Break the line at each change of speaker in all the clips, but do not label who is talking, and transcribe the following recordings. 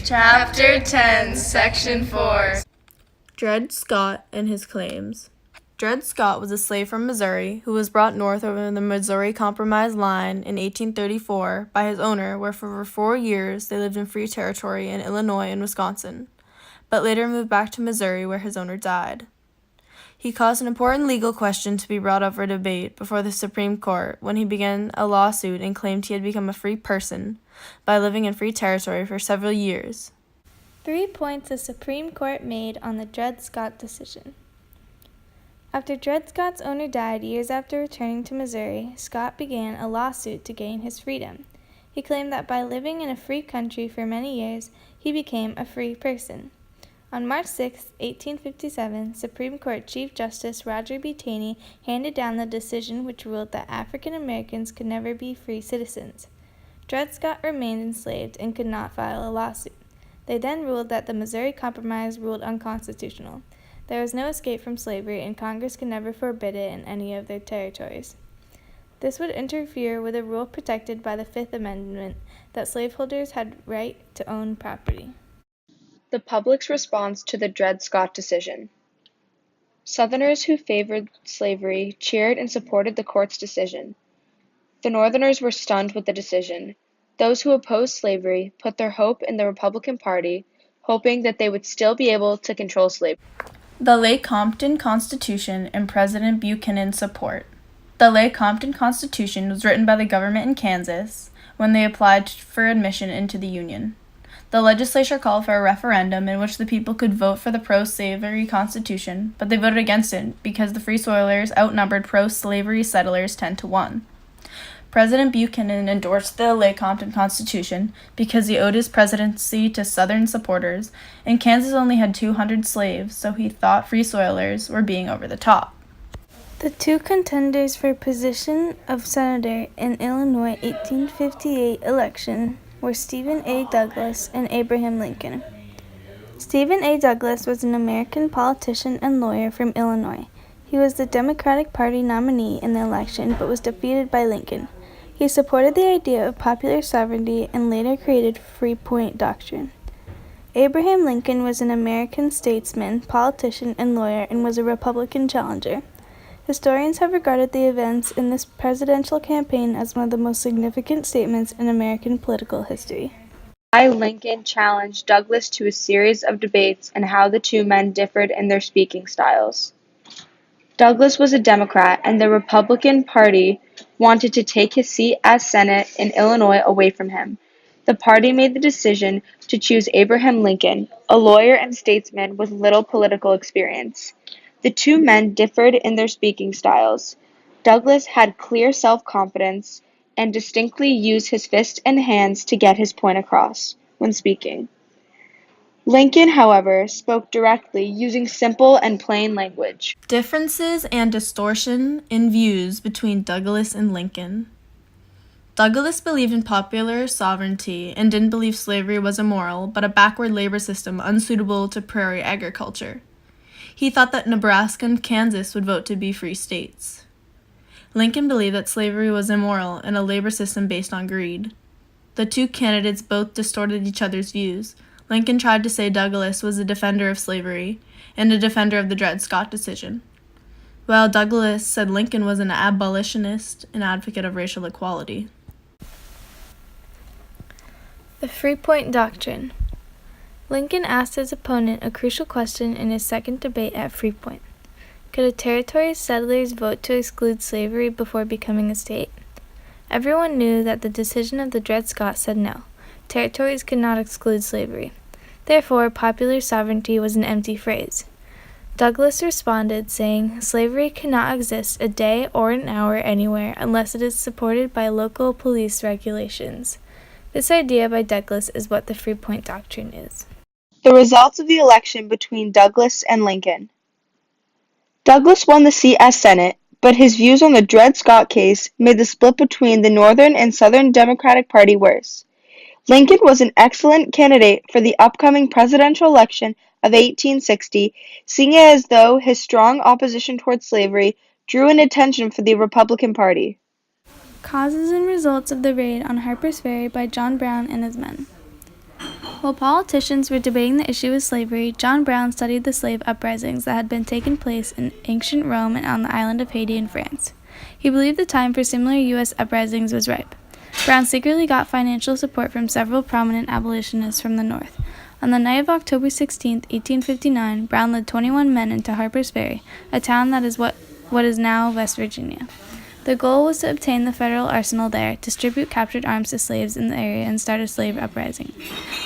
Chapter 10, Section 4.
Dred Scott and his claims. Dred Scott was a slave from Missouri who was brought north over the Missouri Compromise line in 1834 by his owner, where for over 4 years they lived in free territory in Illinois and Wisconsin, but later moved back to Missouri where his owner died. He caused an important legal question to be brought up for debate before the Supreme Court when he began a lawsuit and claimed he had become a free person by living in free territory for several years.
3 points the Supreme Court made on the Dred Scott decision. After Dred Scott's owner died years after returning to Missouri, Scott began a lawsuit to gain his freedom. He claimed that by living in a free country for many years, he became a free person. On March 6, 1857, Supreme Court Chief Justice Roger B. Taney handed down the decision which ruled that African Americans could never be free citizens. Dred Scott remained enslaved and could not file a lawsuit. They then ruled that the Missouri Compromise ruled unconstitutional. There was no escape from slavery, and Congress could never forbid it in any of their territories. This would interfere with a rule protected by the Fifth Amendment that slaveholders had right to own property.
The public's response to the Dred Scott decision. Southerners who favored slavery cheered and supported the court's decision. The Northerners were stunned with the decision. Those who opposed slavery put their hope in the Republican Party, hoping that they would still be able to control slavery.
The Lecompton Constitution and President Buchanan's support. The Lecompton Constitution was written by the government in Kansas when they applied for admission into the Union. The legislature called for a referendum in which the people could vote for the pro-slavery Constitution, but they voted against it because the Free Soilers outnumbered pro-slavery settlers 10-1. President Buchanan endorsed the Lecompton Constitution because he owed his presidency to Southern supporters, and Kansas only had 200 slaves, so he thought Free Soilers were being over the top.
The two contenders for position of senator in Illinois 1858 election were Stephen A. Douglas and Abraham Lincoln. Stephen A. Douglas was an American politician and lawyer from Illinois. He was the Democratic Party nominee in the election but was defeated by Lincoln. He supported the idea of popular sovereignty and later created Freepoint Doctrine. Abraham Lincoln was an American statesman, politician, and lawyer and was a Republican challenger. Historians have regarded the events in this presidential campaign as one of the most significant statements in American political history.
Why Lincoln challenged Douglas to a series of debates and how the two men differed in their speaking styles. Douglas was a Democrat, and the Republican Party wanted to take his seat as Senate in Illinois away from him. The party made the decision to choose Abraham Lincoln, a lawyer and statesman with little political experience. The two men differed in their speaking styles. Douglas had clear self-confidence and distinctly used his fists and hands to get his point across when speaking. Lincoln, however, spoke directly, using simple and plain language.
Differences and distortion in views between Douglas and Lincoln. Douglas believed in popular sovereignty and didn't believe slavery was immoral, but a backward labor system unsuitable to prairie agriculture. He thought that Nebraska and Kansas would vote to be free states. Lincoln believed that slavery was immoral and a labor system based on greed. The two candidates both distorted each other's views. Lincoln tried to say Douglas was a defender of slavery and a defender of the Dred Scott decision, while Douglas said Lincoln was an abolitionist and advocate of racial equality.
The Freepoint Doctrine. Lincoln asked his opponent a crucial question in his second debate at Freepoint. Could a territory's settlers vote to exclude slavery before becoming a state? Everyone knew that the decision of the Dred Scott said no. Territories could not exclude slavery. Therefore, popular sovereignty was an empty phrase. Douglas responded, saying, "Slavery cannot exist a day or an hour anywhere unless it is supported by local police regulations." This idea by Douglas is what the Freepoint Doctrine is.
The results of the election between Douglas and Lincoln. Douglas won the seat as Senate, but his views on the Dred Scott case made the split between the Northern and Southern Democratic Party worse. Lincoln was an excellent candidate for the upcoming presidential election of 1860, seeing it as though his strong opposition toward slavery drew in attention for the Republican Party.
Causes and results of the raid on Harper's Ferry by John Brown and his men. While politicians were debating the issue with slavery, John Brown studied the slave uprisings that had been taking place in ancient Rome and on the island of Haiti in France. He believed the time for similar U.S. uprisings was ripe. Brown secretly got financial support from several prominent abolitionists from the North. On the night of October 16, 1859, Brown led 21 men into Harper's Ferry, a town that is what is now West Virginia. The goal was to obtain the federal arsenal there, distribute captured arms to slaves in the area, and start a slave uprising.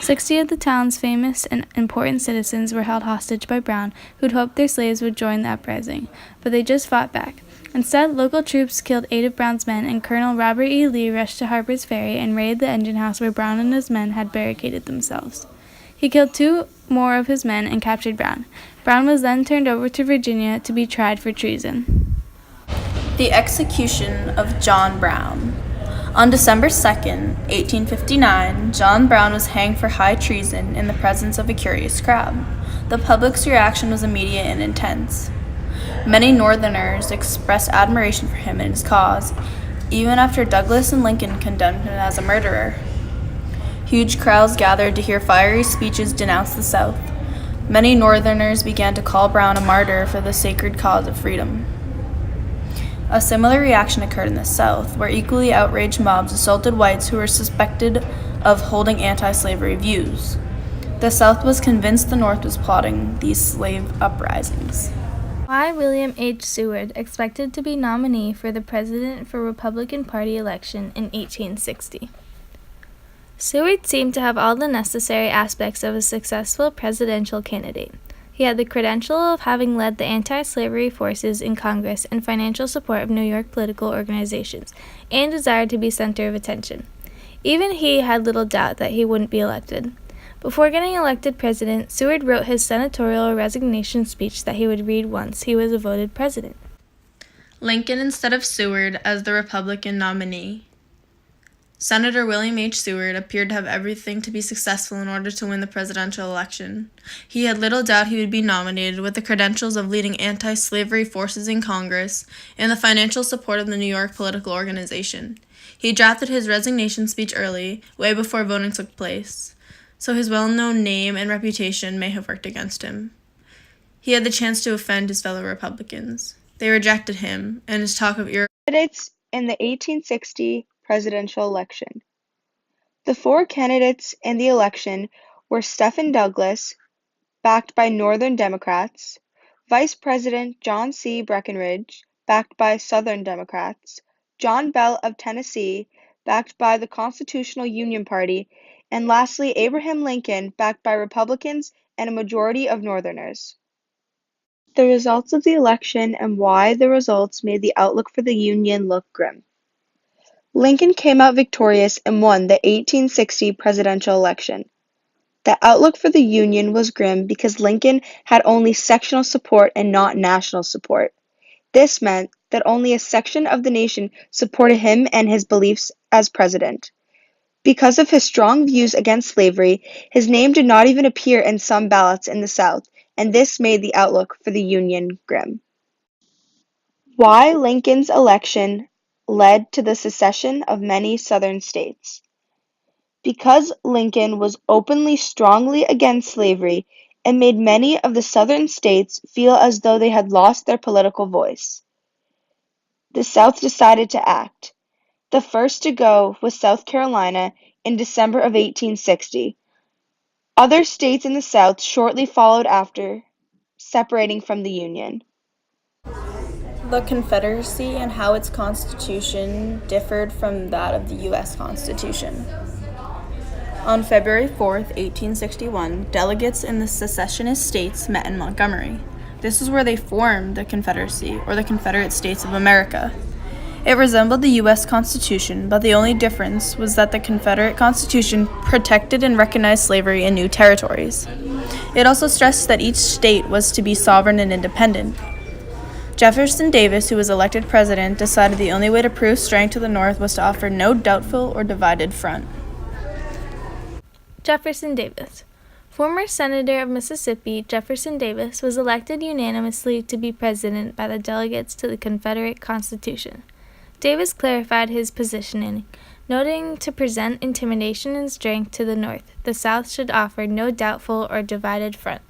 60 of the town's famous and important citizens were held hostage by Brown, who'd hoped their slaves would join the uprising, but they just fought back. Instead, local troops killed 8 of Brown's men, and Colonel Robert E. Lee rushed to Harper's Ferry and raided the engine house where Brown and his men had barricaded themselves. He killed 2 more of his men and captured Brown. Brown was then turned over to Virginia to be tried for treason.
The execution of John Brown. On December 2nd, 1859, John Brown was hanged for high treason in the presence of a curious crowd. The public's reaction was immediate and intense. Many Northerners expressed admiration for him and his cause, even after Douglas and Lincoln condemned him as a murderer. Huge crowds gathered to hear fiery speeches denounce the South. Many Northerners began to call Brown a martyr for the sacred cause of freedom. A similar reaction occurred in the South, where equally outraged mobs assaulted whites who were suspected of holding anti-slavery views. The South was convinced the North was plotting these slave uprisings.
Why William H. Seward expected to be nominee for the president for Republican Party election in 1860. Seward seemed to have all the necessary aspects of a successful presidential candidate. He had the credential of having led the anti-slavery forces in Congress and financial support of New York political organizations, and desired to be center of attention. Even he had little doubt that he wouldn't be elected. Before getting elected president, Seward wrote his senatorial resignation speech that he would read once he was voted president.
Lincoln instead of Seward as the Republican nominee. Senator William H. Seward appeared to have everything to be successful in order to win the presidential election. He had little doubt he would be nominated with the credentials of leading anti-slavery forces in Congress and the financial support of the New York political organization. He drafted his resignation speech early, way before voting took place, so his well-known name and reputation may have worked against him. He had the chance to offend his fellow Republicans. They rejected him, and his talk of
Candidates in the 1860 presidential election. The 4 candidates in the election were Stephen Douglas, backed by Northern Democrats, Vice President John C. Breckinridge, backed by Southern Democrats, John Bell of Tennessee, backed by the Constitutional Union Party, and lastly Abraham Lincoln, backed by Republicans and a majority of Northerners. The results of the election and why the results made the outlook for the Union look grim. Lincoln came out victorious and won the 1860 presidential election. The outlook for the Union was grim because Lincoln had only sectional support and not national support. This meant that only a section of the nation supported him and his beliefs as president. Because of his strong views against slavery, his name did not even appear in some ballots in the South, and this made the outlook for the Union grim. Why Lincoln's election led to the secession of many Southern states. Because Lincoln was openly strongly against slavery, it made many of the Southern states feel as though they had lost their political voice. The South decided to act. The first to go was South Carolina in December of 1860. Other states in the South shortly followed after, separating from the Union.
the Confederacy and how its constitution differed from that of the U.S. Constitution. On February 4, 1861, delegates in the secessionist states met in Montgomery. This is where they formed the Confederacy, or the Confederate States of America. It resembled the U.S. Constitution, but the only difference was that the Confederate Constitution protected and recognized slavery in new territories. It also stressed that each state was to be sovereign and independent. Jefferson Davis, who was elected president, decided the only way to prove strength to the North was to offer no doubtful or divided front.
Jefferson Davis. Former Senator of Mississippi, Jefferson Davis was elected unanimously to be president by the delegates to the Confederate Constitution. Davis clarified his positioning noting to present intimidation and strength to the North, the South should offer no doubtful or divided front.